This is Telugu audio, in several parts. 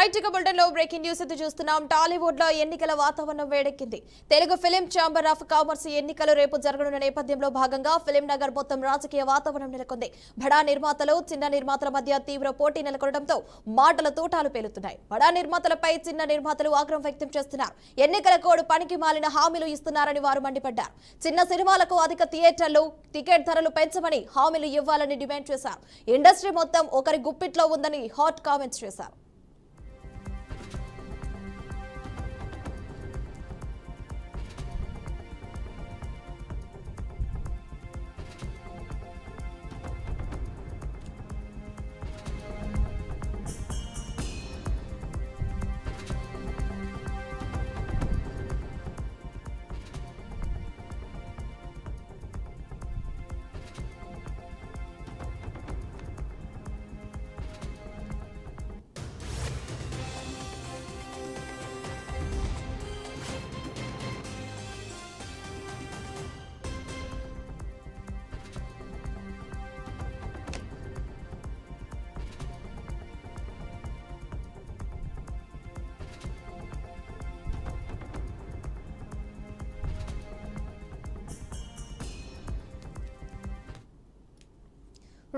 రైట్ ఇక బులెటిన్ లో బ్రేకింగ్ న్యూస్ అయితే చూస్తున్నాం. టాలీవుడ్ లో ఎన్నికల వాతావరణం వేడెక్కింది. Telugu film chamber of commerce ఎన్నికలు రేపు జరగనున్న నేపథ్యంలో భాగంగా ఫిలిం నగర్ మొత్తం రాజకీయ వాతావరణం నెలకొంది. బడా నిర్మాతలు చిన్న నిర్మాతల మధ్య తీవ్ర పోటీ నెలకొనడంతో మాటల తూటాలు పేలుతున్నాయి. బడా నిర్మాతలపై చిన్న నిర్మాతలు ఆగ్రహం వ్యక్తం చేస్తున్నారు. ఎన్నికల కోడ్ పనికి మాలిన హామీలు ఇస్తున్నారని వారు మండిపడ్డారు. చిన్న సినిమాలకు అధిక థియేటర్లు టికెట్ ధరలు పెంచమని హామీలు ఇవ్వాలని డిమాండ్ చేశారు. ఇండస్ట్రీ మొత్తం ఒకరి గుప్పిట్లో ఉందని హాట్ కామెంట్స్ చేశారు.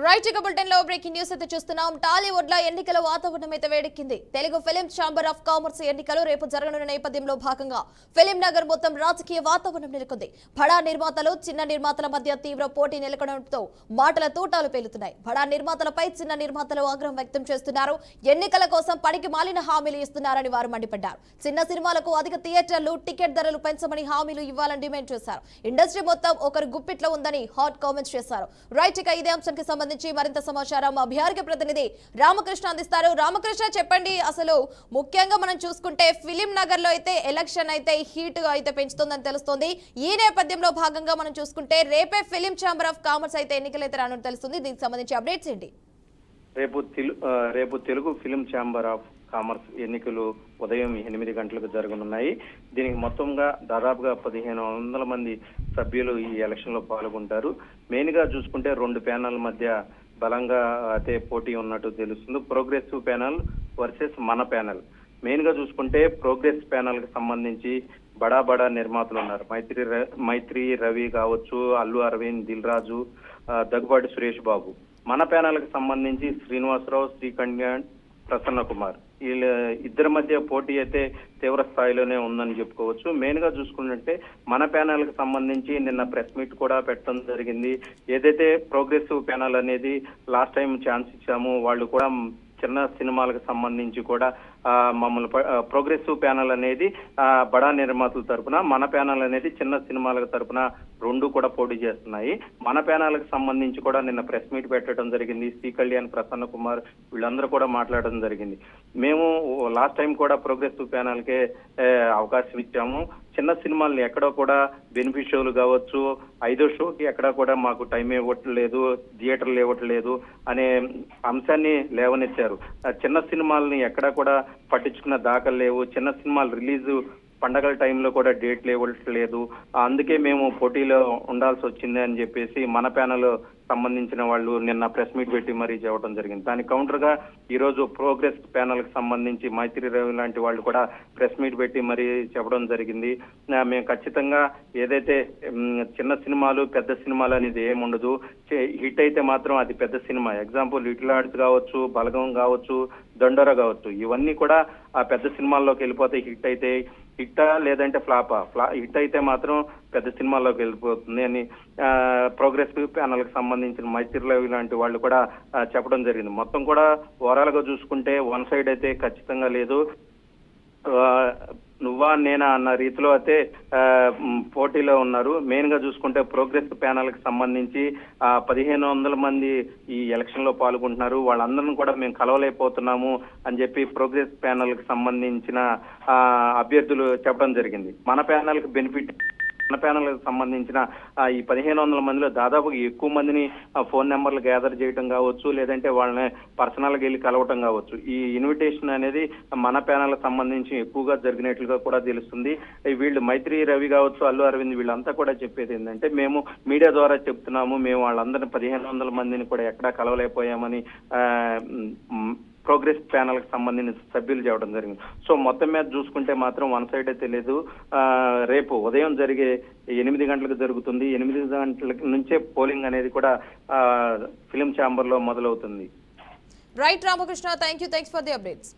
రైట్ ఇక బులెటిన్ లో బ్రేకింగ్ న్యూస్ అయితే చూస్తున్నాం. టాలీవుడ్ లో ఎన్నికల వాతావరణం అయితే వేడెక్కింది. Telugu film chamber of commerce ఎన్నికలు రేపు జరగనున్న నేపథ్యంలో భాగంగా ఫిలిం నగర్ మొత్తం రాజకీయ వాతావరణం నెలకొంది. బడా నిర్మాతలు చిన్న నిర్మాతల మధ్య తీవ్ర పోటీ నెలకొనడంతో మాటల తూటాలు పేలుతున్నాయి. బడా నిర్మాతలపై చిన్న నిర్మాతలు ఆగ్రహం వ్యక్తం చేస్తున్నారు. ఎన్నికల కోసం పనికి మాలిన హామీలు ఇస్తున్నారని వారు మండిపడ్డారు. చిన్న సినిమాలకు అధిక థియేటర్లు టికెట్ ధరలు పెంచమని హామీలు ఇవ్వాలని డిమాండ్ చేశారు. ఇండస్ట్రీ మొత్తం ఒకరు గుప్పిట్లో ఉందని హాట్ కామెంట్స్ చేశారు. రైట్ ఇక ఇదే అంశానికి సంబంధించి మరింత సమాచారం మా బిహార్ ప్రతినిధి రామకృష్ణ అందిస్తారు. రామకృష్ణ చెప్పండి, అసలు ముఖ్యంగా మనం చూసుకుంటే ఫిలిం నగర్ లో అయితే ఎలక్షన్ అయితే హీట్ గా అయితే పెంచుతుందని తెలుస్తోంది. ఈ నేపథ్యంలో భాగంగా మనం చూసుకుంటే రేపే ఫిలిం ఛాంబర్ ఆఫ్ కామర్స్ అయితే ఎన్నికలు అయితే రానుందని తెలుస్తుంది. దీనికి సంబంధించి అప్డేట్స్ ఏంటి? రేపు Telugu film chamber of commerce ఎన్నికలు ఉదయం 8 గంటలకు జరగనున్నాయి. దీనికి మొత్తంగా దాదాపుగా 1500 మంది సభ్యులు ఈ ఎలక్షన్ లో పాల్గొంటారు. మెయిన్ గా చూసుకుంటే 2 ప్యానల్ మధ్య బలంగా అయితే పోటీ ఉన్నట్టు తెలుస్తుంది. ప్రోగ్రెసివ్ ప్యానల్ వర్సెస్ మన ప్యానల్. మెయిన్ గా చూసుకుంటే ప్రోగ్రెస్ ప్యానల్ కి సంబంధించి బడా నిర్మాతలు ఉన్నారు. మైత్రి రవి కావచ్చు, అల్లు అరవింద్, దిల్ రాజు, దగ్గుబాటి సురేష్ బాబు. మన ప్యానల్ కి సంబంధించి శ్రీనివాసరావు, శ్రీకన్య, ప్రసన్న కుమార్. వీళ్ళ ఇద్దరి మధ్య పోటీ అయితే తీవ్ర స్థాయిలోనే ఉందని చెప్పుకోవచ్చు. మెయిన్ గా చూసుకుంటే మన ప్యానల్ కి సంబంధించి నిన్న ప్రెస్ మీట్ కూడా పెట్టడం జరిగింది. ఏదైతే ప్రోగ్రెసివ్ ప్యానల్ అనేది లాస్ట్ టైం ఛాన్స్ ఇచ్చాము, వాళ్ళు కూడా చిన్న సినిమాలకు సంబంధించి కూడా మమ్మల్ని ప్రోగ్రెసివ్ ప్యానల్ అనేది బడా నిర్మాతల తరపున, మన ప్యానల్ అనేది చిన్న సినిమాల తరపున 2 కూడా పోటీ చేస్తున్నాయి. మన ప్యానల్ కి సంబంధించి కూడా నిన్న ప్రెస్ మీట్ పెట్టడం జరిగింది. శ్రీ కళ్యాణ్, ప్రసన్న కుమార్ వీళ్ళందరూ కూడా మాట్లాడడం జరిగింది. మేము లాస్ట్ టైం కూడా ప్రోగ్రెసివ్ ప్యానల్ కే అవకాశం ఇచ్చాము. చిన్న సినిమాల్ని ఎక్కడో కూడా బెనిఫిట్ షోలు కావచ్చు, 5వ షోకి ఎక్కడా కూడా మాకు టైం ఇవ్వట్లేదు, థియేటర్లు ఇవ్వట్లేదు అనే అంశాన్ని లేవనెత్తారు. చిన్న సినిమాలని ఎక్కడా కూడా పట్టించుకున్న దాఖలు లేవు. చిన్న సినిమాలు రిలీజ్ పండగల టైంలో కూడా డేట్లు ఇవ్వట్లేదు. అందుకే మేము పోటీలో ఉండాల్సి వచ్చింది అని చెప్పేసి మన ప్యానల్ సంబంధించిన వాళ్ళు నిన్న ప్రెస్ మీట్ పెట్టి మరీ చెప్పడం జరిగింది. దానికి కౌంటర్ గా ఈ రోజు ప్రోగ్రెస్ ప్యానల్ కి సంబంధించి మైత్రి రవి లాంటి వాళ్ళు కూడా ప్రెస్ మీట్ పెట్టి మరీ చెప్పడం జరిగింది. మేము ఖచ్చితంగా ఏదైతే చిన్న సినిమాలు పెద్ద సినిమాలు అనేది ఏముండదు, హిట్ అయితే మాత్రం అది పెద్ద సినిమా. ఎగ్జాంపుల్ లిటిల్ ఆర్ట్స్ కావచ్చు, బలగం కావచ్చు, దండోరా కావచ్చు, ఇవన్నీ కూడా ఆ పెద్ద సినిమాల్లోకి వెళ్ళిపోతే హిట్ అయితే హిట్టా లేదంటే ఫ్లాపా. హిట్ అయితే మాత్రం పెద్ద సినిమాల్లోకి వెళ్ళిపోతుంది అని ప్రోగ్రెస్ ప్యానల్ కి సంబంధించిన మైత్రిలో ఇలాంటి వాళ్ళు కూడా చెప్పడం జరిగింది. మొత్తం కూడా ఓవరాల్ గా చూసుకుంటే వన్ సైడ్ అయితే ఖచ్చితంగా లేదు. నువ్వా నేనా అన్న రీతిలో అయితే పోటీలో ఉన్నారు. మెయిన్ గా చూసుకుంటే ప్రోగ్రెస్ ప్యానల్ కి సంబంధించి 1500 మంది ఈ ఎలక్షన్ లో పాల్గొంటున్నారు. వాళ్ళందరినీ కూడా మేము కలవలేకపోతున్నాము అని చెప్పి ప్రోగ్రెస్ ప్యానల్ కి సంబంధించిన అభ్యర్థులు చెప్పడం జరిగింది. మన ప్యానల్ కి బెనిఫిట్ మన ప్యానల్ సంబంధించిన ఈ 1500 మందిలో దాదాపు ఎక్కువ మందిని ఫోన్ నెంబర్లు గ్యాదర్ చేయడం కావచ్చు, లేదంటే వాళ్ళని పర్సనల్ గా వెళ్ళి కలవటం కావచ్చు. ఈ ఇన్విటేషన్ అనేది మన ప్యానల్ సంబంధించి ఎక్కువగా జరిగినట్లుగా కూడా తెలుస్తుంది. వీళ్ళు మైత్రి రవి కావచ్చు, అల్లు అరవింద్ వీళ్ళంతా కూడా చెప్పేది ఏంటంటే, మేము మీడియా ద్వారా చెప్తున్నాము, మేము వాళ్ళందరినీ 1500 మందిని కూడా ఎక్కడా కలవలేకపోయామని ప్రోగ్రెస్ ప్యానల్ కి సంబంధించిన సభ్యులు చెప్పడం జరిగింది. సో మొత్తం మీద చూసుకుంటే మాత్రం వన్ సైడ్ అయితే లేదు. రేపు ఉదయం జరిగే 8 గంటలకు జరుగుతుంది. 8 గంటల నుంచే పోలింగ్ అనేది కూడా ఫిలిం ఛాంబర్ లో మొదలవుతుంది. Right Ramakrishna, thanks for the updates.